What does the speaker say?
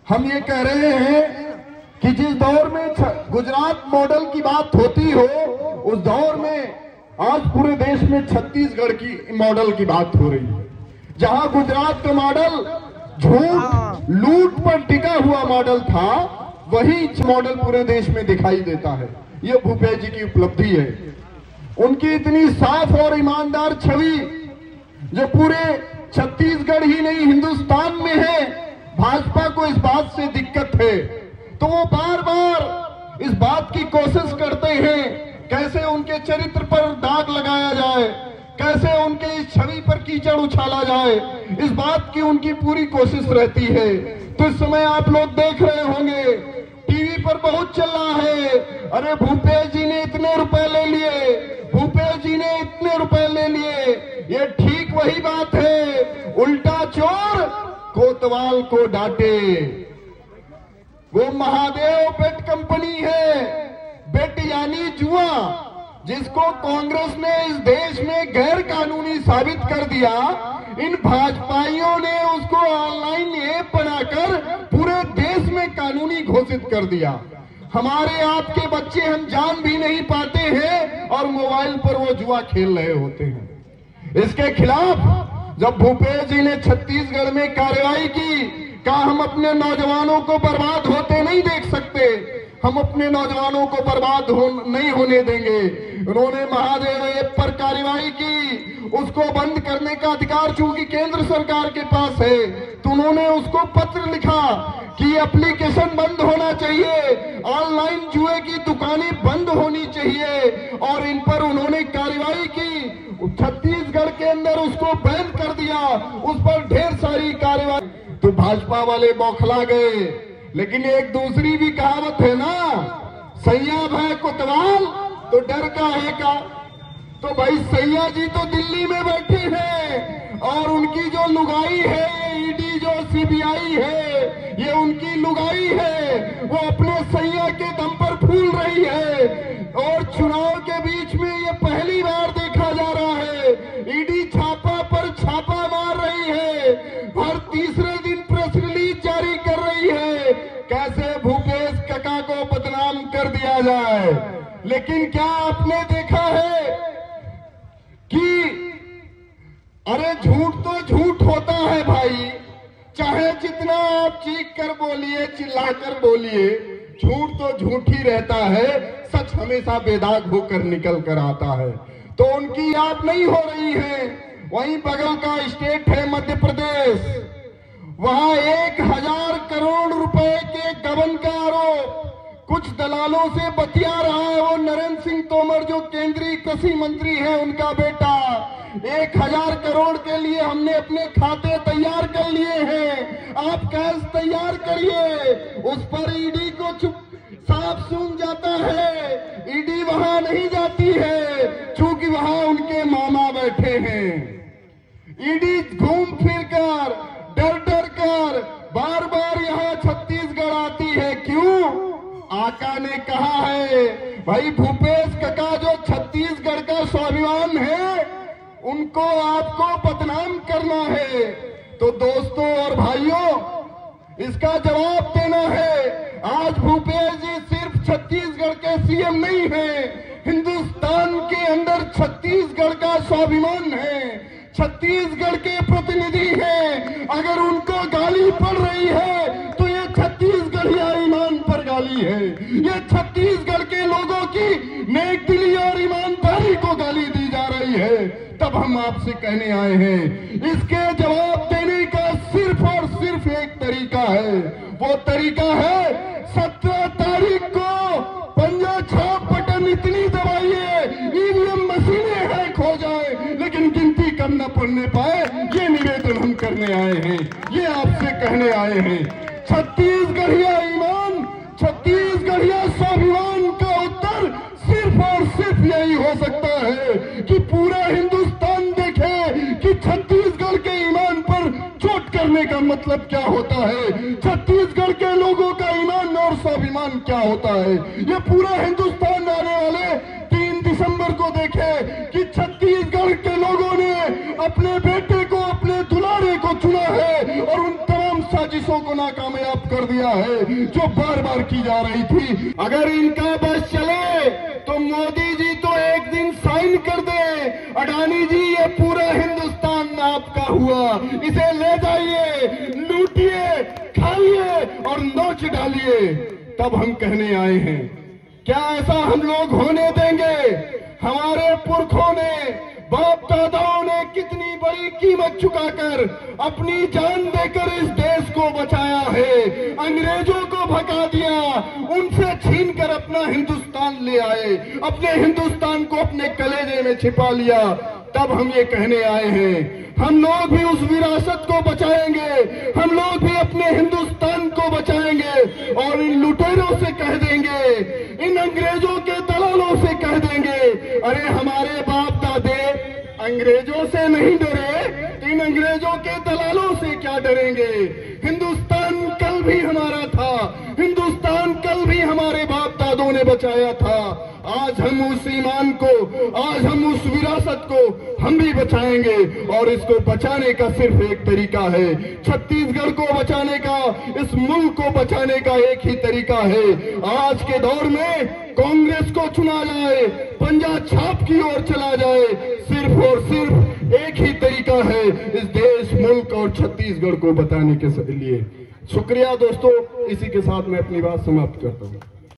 हम ये कह रहे हैं कि जिस दौर में गुजरात मॉडल की बात होती हो, उस दौर में आज पूरे देश में छत्तीसगढ़ की मॉडल की बात हो रही है। जहां गुजरात का मॉडल झूठ लूट पर टिका हुआ मॉडल था, वही मॉडल पूरे देश में दिखाई देता है। ये भूपेश जी की उपलब्धि है, उनकी इतनी साफ और ईमानदार छवि जो पूरे छत्तीसगढ़ ही नहीं हिंदुस्तान में है। भाजपा को इस बात से दिक्कत है तो वो बार बार इस बात की कोशिश करते हैं कैसे उनके चरित्र पर दाग लगाया जाए, कैसे उनके इस छवि पर कीचड़ उछाला जाए, इस बात की उनकी पूरी कोशिश रहती है। तो इस समय आप लोग देख रहे होंगे टीवी पर बहुत चल रहा है, अरे भूपेश जी ने इतने रुपए ले लिए, भूपेश जी ने इतने रुपए ले लिए। ये ठीक वही बात है, उल्टा चोर कोतवाल को डांटे। वो महादेव बेट कंपनी है, बेट यानी जुआ, जिसको कांग्रेस ने इस देश में गैर कानूनी साबित कर दिया। इन भाजपाइयों ने उसको ऑनलाइन ऐप बनाकर पूरे देश में कानूनी घोषित कर दिया। हमारे आपके बच्चे हम जान भी नहीं पाते हैं और मोबाइल पर वो जुआ खेल रहे होते हैं। इसके खिलाफ जब भूपेश जी ने छत्तीसगढ़ में कार्रवाई की, कहा हम अपने नौजवानों को बर्बाद होते नहीं देख सकते, हम अपने नौजवानों को बर्बाद नहीं होने देंगे। उन्होंने महादेव ऐप पर कार्रवाई की, उसको बंद करने का अधिकार चूंकि केंद्र सरकार के पास है, तो उन्होंने उसको पत्र लिखा कि एप्लीकेशन बंद होना चाहिए, ऑनलाइन जुए की दुकानें बंद होनी चाहिए, और इन पर उन्होंने कार्रवाई की। छत्तीसगढ़ के अंदर उसको बैन कर दिया, उस पर ढेर सारी कार्रवाई। तो भाजपा वाले बौखला गए। लेकिन एक दूसरी भी कहावत है ना, सैया भय कोतवाल तो डर का है का। तो भाई सैया जी तो दिल्ली में बैठे हैं और उनकी जो लुगाई है, ईडी जो सीबीआई है, ये उनकी लुगाई है। वो अपने सैया के दम पर फूल रही है और चुनाव के बीच में ये पहली बार देखा जा रहा है, ईडी छापा पर छापा मार रही है, हर तीसरे दिन प्रेस रिलीज जारी कर रही है कैसे भूपेश काका को बदनाम कर दिया जाए। लेकिन क्या आपने देखा है कि अरे झूठ तो झूठ होता है भाई, चाहे जितना आप चीख कर बोलिए, चिल्लाकर बोलिए, झूठ तो झूठ ही रहता है, सच हमेशा बेदाग होकर निकल कर आता है। तो उनकी याद नहीं हो रही है। वहीं बगल का स्टेट है मध्य प्रदेश, वहां 1000 करोड़ रुपए के गबन का आरोप कुछ दलालों से बतिया रहा है। वो नरेंद्र सिंह तोमर जो केंद्रीय कृषि मंत्री है, उनका बेटा। 1000 करोड़ के लिए हमने अपने खाते तैयार कर लिए हैं, आप कैश तैयार करिए। उस पर ईडी को साफ सूंघ जाता है, ईडी वहां नहीं जाती है क्योंकि वहां उनके मामा बैठे हैं। ईडी घूम फिर कर डर डर कर बार बार यहाँ छत्तीसगढ़ आती है। क्यों? आका ने कहा है भाई भूपेश काका जो छत्तीसगढ़ का स्वाभिमान है, उनको आपको बदनाम करना है। तो दोस्तों और भाइयों, इसका जवाब देना है। आज भूपेश जी सिर्फ छत्तीसगढ़ के सीएम नहीं है, हिंदुस्तान के अंदर छत्तीसगढ़ का स्वाभिमान है, छत्तीसगढ़ के प्रतिनिधि हैं। अगर उनको गाली पड़ रही है तो ये छत्तीसगढ़िया ईमान पर गाली है, ये छत्तीसगढ़ के लोगों की नेक दिली और ईमानदारी को गाली दी जा रही है। तब हम आपसे कहने आए हैं, इसके जवाब देने का सिर्फ और सिर्फ एक तरीका है। वो तरीका है 17 तारीख को पंजा छाप बटन इतनी दबाइए, ईवीएम मशीनें हैक हो जाए लेकिन गिनती कम न पड़ने पाए। ये निवेदन हम करने आए हैं, ये आपसे कहने आए हैं। छत्तीसगढ़िया ईमान, छत्तीसगढ़िया स्वाभिमान का उत्तर सिर्फ और सिर्फ यही हो सकता है कि पूरा हिंदुस्तान देखे कि छत्तीसगढ़ के ईमान पर चोट करने का मतलब क्या होता है, छत्तीसगढ़ के लोगों का ईमान और स्वाभिमान क्या होता है। ये पूरा हिंदुस्तान आने वाले 3 दिसंबर को देखे कि छत्तीसगढ़ के लोगों ने अपने बेटे को, अपने दुलारे को चुना है और उन तमाम साजिशों साजिशों को नाकामयाब कर दिया है जो बार बार की जा रही थी। अगर इनका बस चले तो मोदी जी तो एक दिन साइन कर दे, अडानी जी ये पूरा हिंदुस्तान आपका हुआ, इसे ले जाइए, लूटिए, खाइए और नोच डालिए। तब हम कहने आए हैं, क्या ऐसा हम लोग होने देंगे? हमारे पुरखों ने, बाप दादाओं ने कितनी बड़ी कीमत चुकाकर, अपनी जान देकर इस देश को बचाया है। अंग्रेजों को भगा दिया, उनसे छीनकर अपना हिंदुस्तान ले आए, अपने हिंदुस्तान को अपने कलेजे में छिपा लिया। तब हम ये कहने आए हैं, हम लोग भी उस विरासत को बचाएंगे, हम लोग भी अपने हिंदुस्तान को बचाएंगे और इन लुटेरों से कह देंगे, इन अंग्रेजों के दलालों से कह देंगे, अरे हमारे बाप दादे अंग्रेजों से नहीं डरे, तो इन अंग्रेजों के दलालों से क्या डरेंगे? हिंदुस्तान कल भी हमारा था, हिंदुस्तान कल भी हमारे बाप दादों ने बचाया था। आज हम उस ईमान को, आज हम उस विरासत को हम भी बचाएंगे और इसको बचाने का सिर्फ एक तरीका है। छत्तीसगढ़ को बचाने का, इस मुल्क को बचाने का एक ही तरीका है। आज के दौर में कांग्रेस को चुना जाए, पंजा छाप की ओर चला जाए, सिर्फ और सिर्फ एक ही तरीका है इस देश, मुल्क और छत्तीसगढ़ को बताने के लिए। शुक्रिया दोस्तों, इसी के साथ मैं अपनी बात समाप्त करता हूँ।